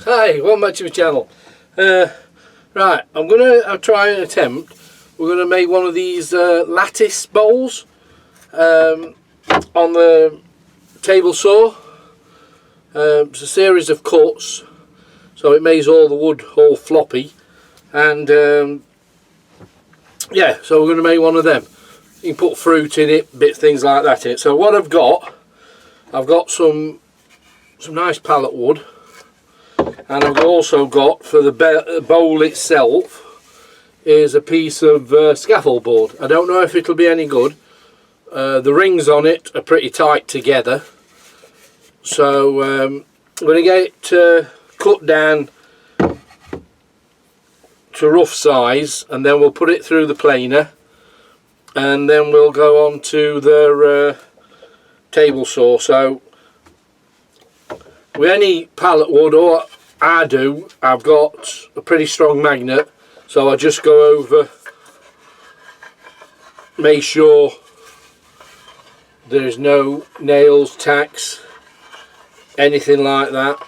Hi, welcome back to my channel. Right, I'm going to try an attempt. We're going to make one of these lattice bowls on the table saw. It's a series of cuts, so it makes all the wood all floppy. And yeah, so we're going to make one of them. You can put fruit in it, bits, things like that in it. So what I've got some nice pallet wood. And I've also got, for the bowl itself, is a piece of scaffold board. I don't know if it'll be any good. The rings on it are pretty tight together. So I'm going to get it cut down to rough size, and then we'll put it through the planer. And then we'll go on to the table saw. So with any pallet wood, or I've got a pretty strong magnet, so I just go over, make sure there's no nails, tacks, anything like that.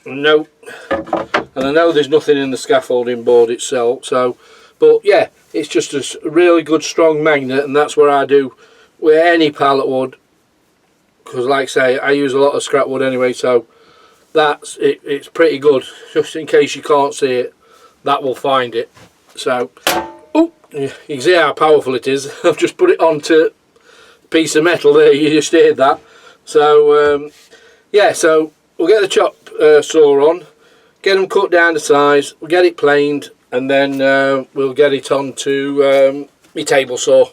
Nope. And I know there's nothing in the scaffolding board itself, so, but yeah, it's just a really good strong magnet, and that's what I do with any pallet wood. Because like I say, I use a lot of scrap wood anyway, so that's it, it's pretty good. Just in case you can't see it, that will find it. So, oh, you can see how powerful it is. I've just put it onto a piece of metal there, you just heard that. So yeah, so we'll get the chop saw on, get them cut down to size, we'll get it planed, and then we'll get it onto my table saw.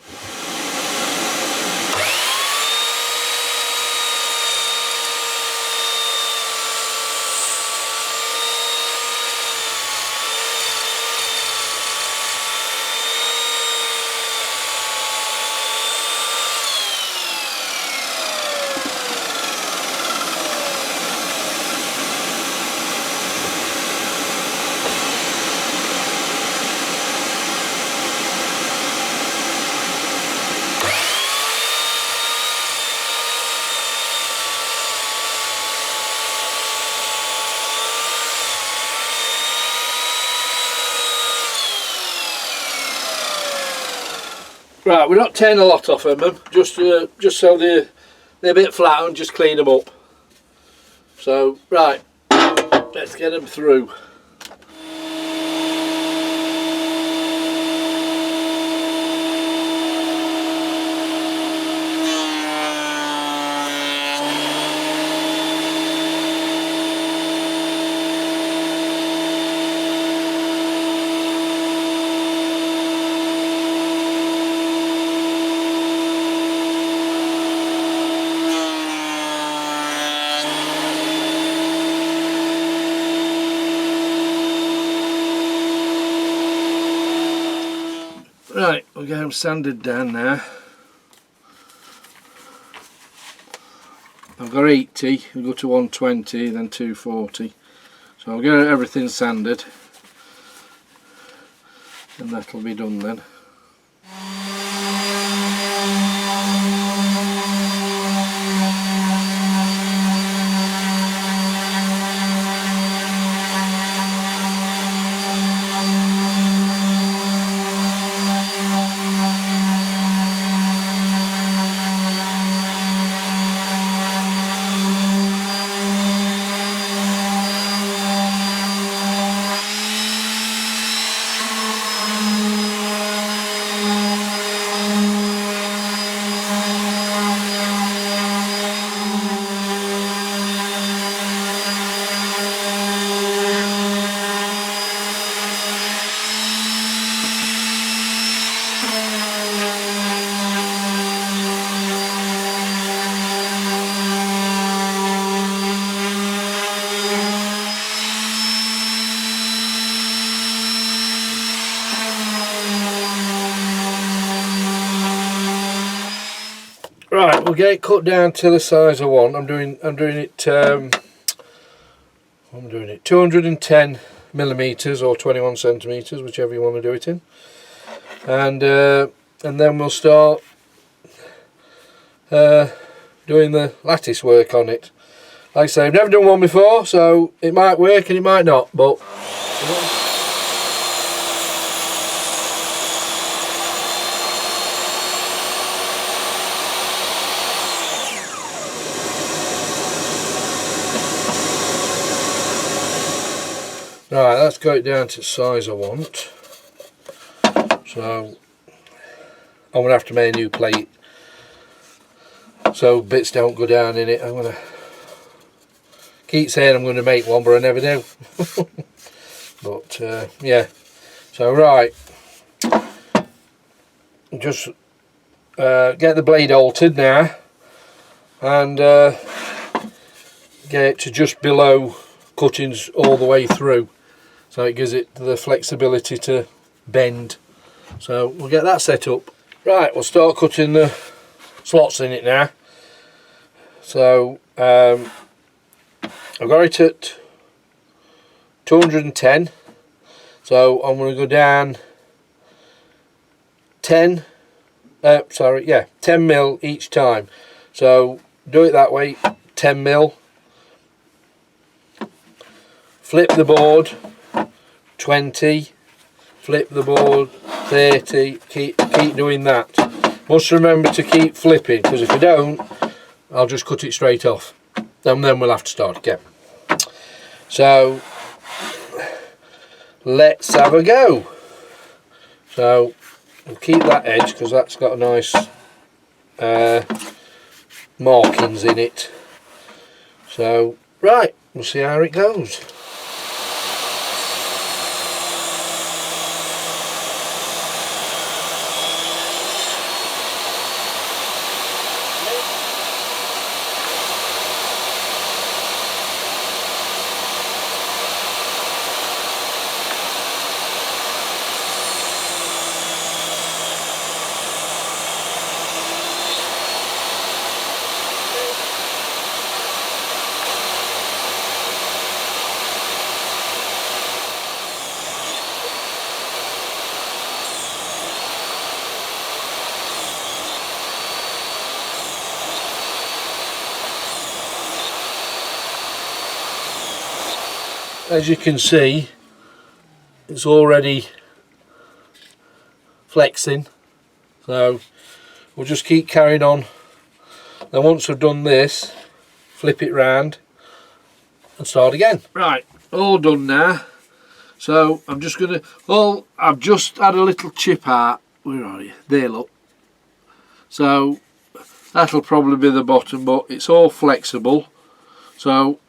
Right, we're not tearing a lot off of them, just so they're a bit flat, and just clean them up. So, right, let's get them through. Right, we'll get them sanded down now. I've got 80, we'll go to 120, then 240. So I'll get everything sanded, and that'll be done then. Right, we'll get it cut down to the size I want. I'm doing it 210 millimeters or 21 centimeters, whichever you want to do it in. And then we'll start doing the lattice work on it. like I say, I've never done one before, so it might work and it might not, but right, let's go it down to the size I want. So I'm going to have to make a new plate so bits don't go down in it. I'm going to keep saying I'm going to make one, but I never do. But yeah, so right, just get the blade altered now and get it to just below cuttings all the way through, so it gives it the flexibility to bend. So we'll get that set up. Right, we'll start cutting the slots in it now. So I've got it at 210, so I'm going to go down 10 mil each time. So do it that way, 10 mil, flip the board 20, flip the board 30, keep doing that. Must remember to keep flipping, because if you don't, I'll just cut it straight off, and then we'll have to start again. So let's have a go. So we'll keep that edge because that's got a nice markings in it. So right, we'll see how it goes. As you can see, it's already flexing, so we'll just keep carrying on. Then once we've done this, flip it round and start again. Right, all done now. So I'm just gonna, I've just had a little chip out. Where are you? There, look. So that'll probably be the bottom, but it's all flexible. So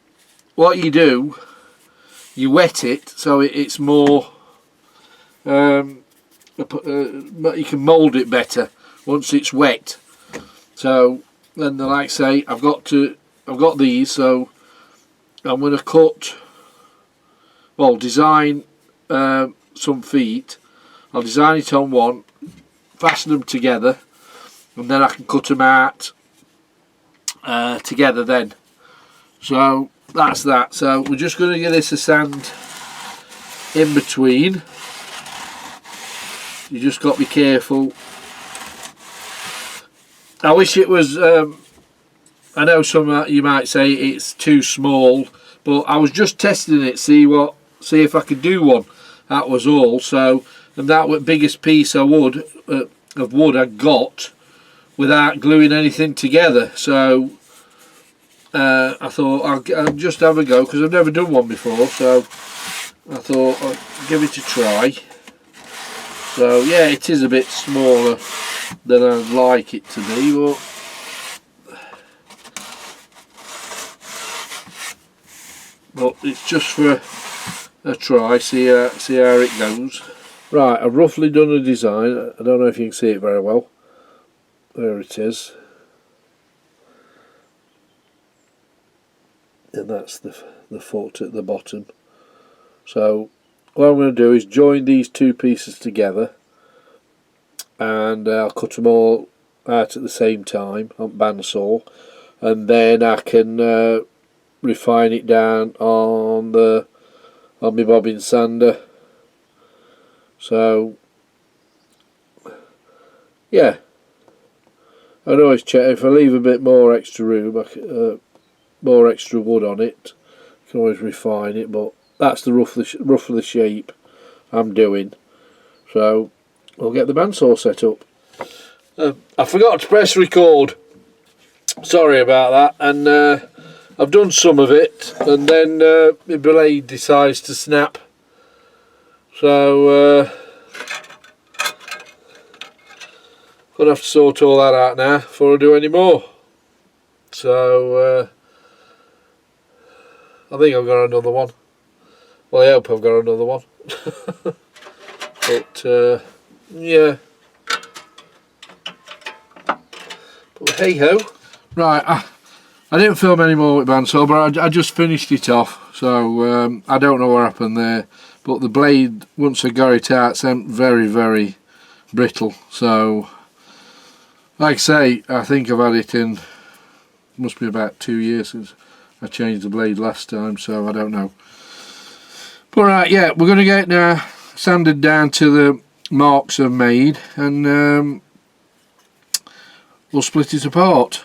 what you do, you wet it so it's more, you can mould it better once it's wet. So then, like I say, I've got these, so I'm going to cut, well, design some feet. I'll design it on one, fasten them together, and then I can cut them out together then. So that's that. So we're just going to give this a sand in between. You just got to be careful. I wish it was, I know some you might say it's too small, but I was just testing it, see if I could do one. That was all. So, and that was the biggest piece of wood I got without gluing anything together. So I thought I'll just have a go, because I've never done one before, so I thought I'd give it a try. So yeah, it is a bit smaller than I'd like it to be, but it's just for a try, see how it goes. Right, I've roughly done a design. I don't know if you can see it very well. There it is. And that's the foot at the bottom. So what I'm going to do is join these two pieces together, and I'll cut them all out at the same time on bandsaw, and then I can refine it down on my bobbin sander. So yeah, I always check if I leave a bit more extra room, more extra wood on it. You can always refine it, but that's the roughly the shape I'm doing. So we'll get the bandsaw set up. I forgot to press record. Sorry about that. And I've done some of it, and then my blade decides to snap. So gonna have to sort all that out now before I do any more. So I think I've got another one. Well, I hope I've got another one. But yeah. But hey ho. Right, I didn't film any more with bandsaw, but I just finished it off. So I don't know what happened there. But the blade, once I got it out, seemed very, very brittle. So, like I say, I think I've had it in, must be about 2 years since I changed the blade last time, so I don't know. But right, yeah, we're going to get it now sanded down to the marks I've made, and we'll split it apart.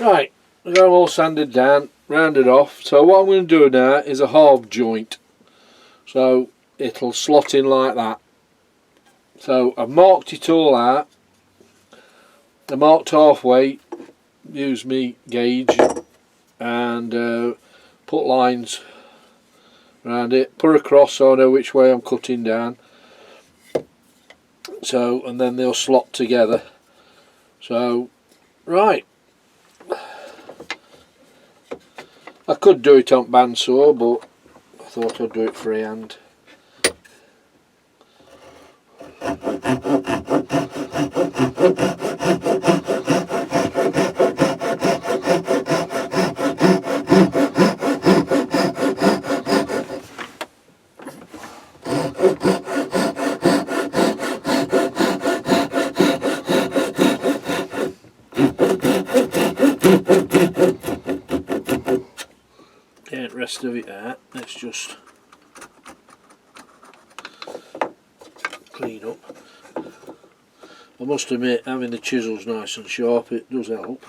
Right, I've got them all sanded down, rounded off. So what I'm going to do now is a halve joint. So it'll slot in like that. So I've marked it all out. I marked halfway, use me gauge, and put lines around it. Put a cross so I know which way I'm cutting down. So, and then they'll slot together. So, right. I could do it on bandsaw, but I thought I'd do it freehand. Get the rest of it out. Let's just clean up. I must admit, having the chisels nice and sharp, it does help.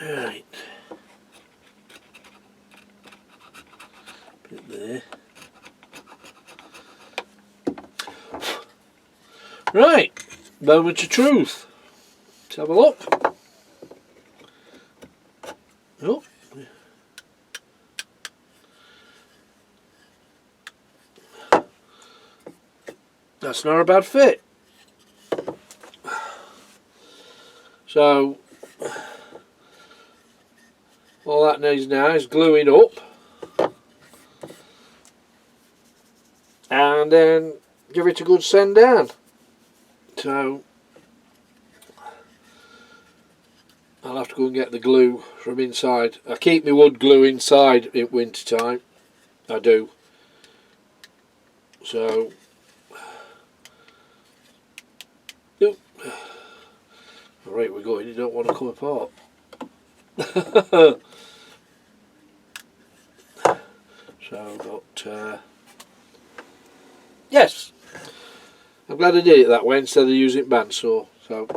Right. Bit there. Right. Moment of truth. Let's have a look. Oh. That's not a bad fit. So all that needs now is gluing up and then give it a good send down. So I'll have to go and get the glue from inside. I keep my wood glue inside in winter time. I do. So right, we're going. You don't want to come apart. So, but yes, I'm glad I did it that way instead of using bandsaw. So,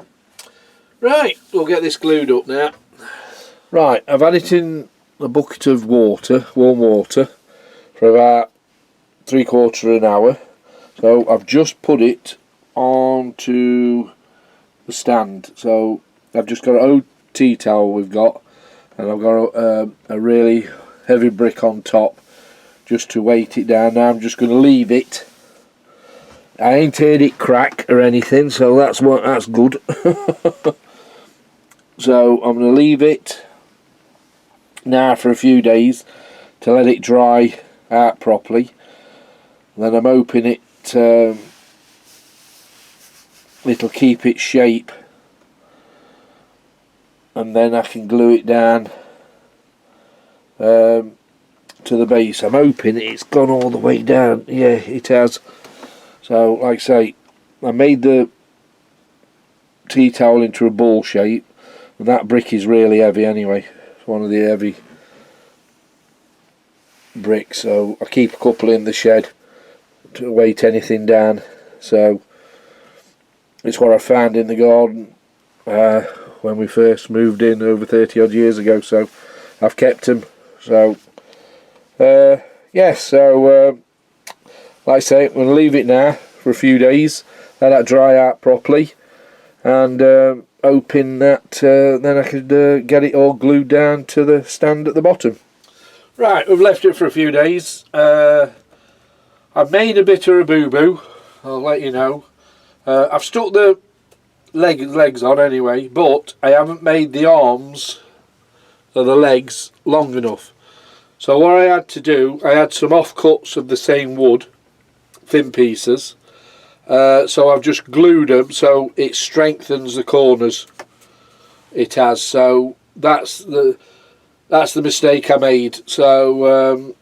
right, we'll get this glued up now. Right, I've had it in a bucket of water, warm water, for about 3/4 of an hour. So I've just put it onto the stand. So I've just got an old tea towel we've got, and I've got a really heavy brick on top just to weight it down. Now I'm just going to leave it. I ain't heard it crack or anything, so that's good. So I'm going to leave it now for a few days to let it dry out properly. Then I'm hoping it it'll keep its shape, and then I can glue it down to the base. I'm hoping it's gone all the way down. Yeah, it has. So like I say, I made the tea towel into a ball shape, and that brick is really heavy anyway. It's one of the heavy bricks, so I keep a couple in the shed to weight anything down. So it's what I found in the garden when we first moved in over 30 odd years ago, so I've kept them. So yeah, so like I say, I'm going to leave it now for a few days, let that dry out properly, and hoping that then I could get it all glued down to the stand at the bottom. Right, we've left it for a few days. I've made a bit of a boo-boo, I'll let you know. I've stuck the legs on anyway, but I haven't made the arms of the legs long enough. So what I had to do, I had some offcuts of the same wood, thin pieces, so I've just glued them so it strengthens the corners. It has, so that's the mistake I made. So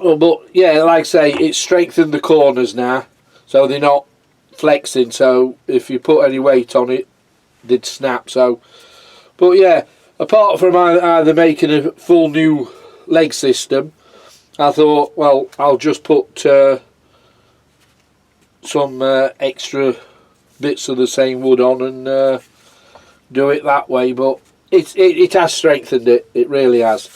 but yeah, like I say, it's strengthened the corners now, so they're not flexing, so if you put any weight on it, they'd snap. So, but yeah, apart from either making a full new leg system, I thought, well, I'll just put some extra bits of the same wood on and do it that way. But it has strengthened it, it really has.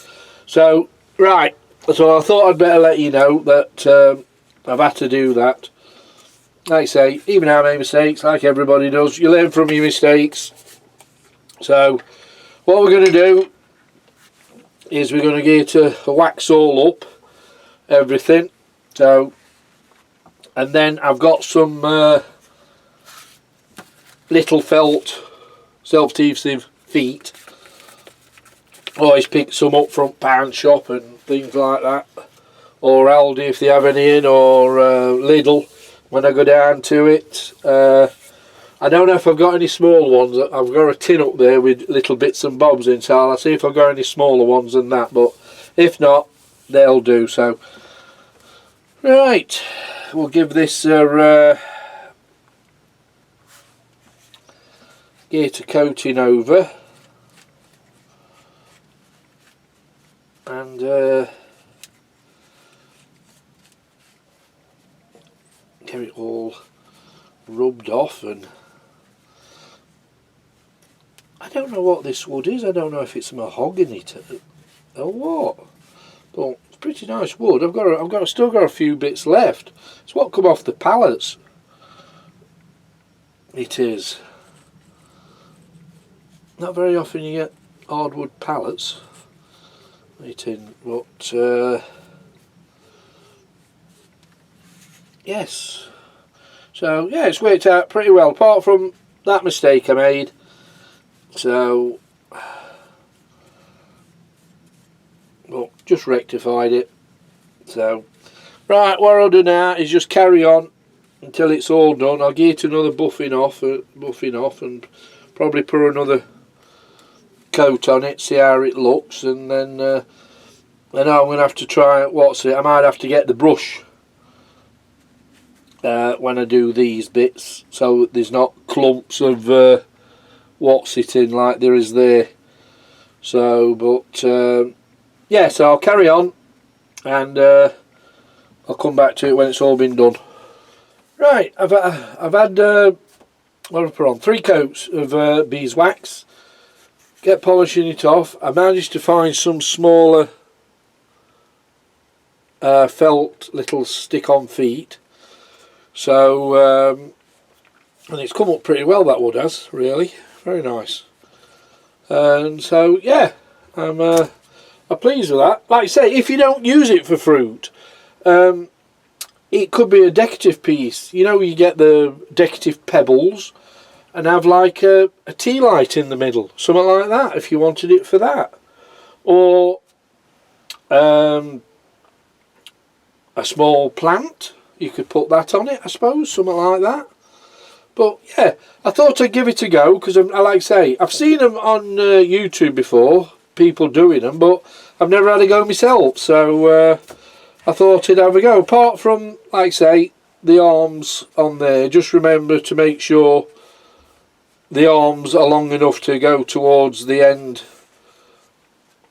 So right, so I thought I'd better let you know that I've had to do that. Like I say, even I make mistakes, like everybody does. You learn from your mistakes. So what we're going to do is we're going to get a wax all up everything. So, and then I've got some little felt self-adhesive feet. Always pick some up from pound shop and things like that, or Aldi if they have any in, or Lidl when I go down to it. I don't know if I've got any small ones. I've got a tin up there with little bits and bobs in, so I'll see if I've got any smaller ones than that, but if not, they'll do. So right, we'll give this a gator coating over, and get it all rubbed off. And I don't know what this wood is. I don't know if it's mahogany or what, but it's pretty nice wood. I've still got a few bits left. It's what come off the pallets. It is. Not very often you get hardwood pallets. But yes. So yeah, it's worked out pretty well, apart from that mistake I made. So, well, just rectified it. So, right, what I'll do now is just carry on until it's all done. I'll get another buffing off, and probably put another coat on it, see how it looks, and then I know I'm going to have to try, I might have to get the brush when I do these bits, so there's not clumps of in like there is there. So, but yeah, so I'll carry on, and I'll come back to it when it's all been done. Right, I've had what have I put on? 3 coats of beeswax. Get polishing it off. I managed to find some smaller felt little stick-on feet. So and it's come up pretty well, that wood has, really. Very nice. And so yeah, I'm pleased with that. Like I say, if you don't use it for fruit, it could be a decorative piece. You know, you get the decorative pebbles and have like a tea light in the middle, something like that, if you wanted it for that. Or a small plant, you could put that on it, I suppose, something like that. But yeah, I thought I'd give it a go because, like I say, I've seen them on YouTube before, people doing them, but I've never had a go myself. So I thought I'd have a go. Apart from, like I say, the arms on there, just remember to make sure the arms are long enough to go towards the end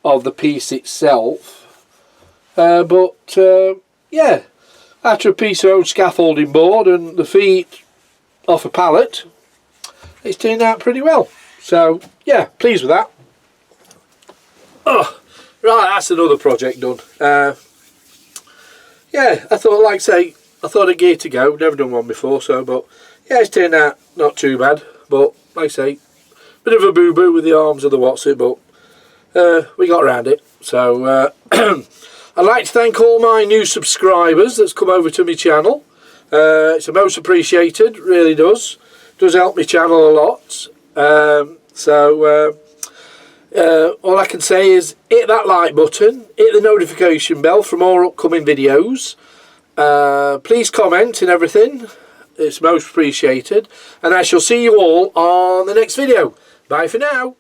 of the piece itself. Yeah, after a piece of old scaffolding board and the feet off a pallet, it's turned out pretty well. So yeah, pleased with that. Oh, right, that's another project done. Yeah, I thought, like I say, I thought I'd give it a go. Never done one before, so, but yeah, it's turned out not too bad. But like I say, bit of a boo-boo with the arms of the what's-it, but we got around it. So I'd like to thank all my new subscribers that's come over to my channel. It's most appreciated, really does help my channel a lot. All I can say is hit that like button, hit the notification bell for more upcoming videos. Please comment and everything, it's most appreciated, and I shall see you all on the next video. Bye for now.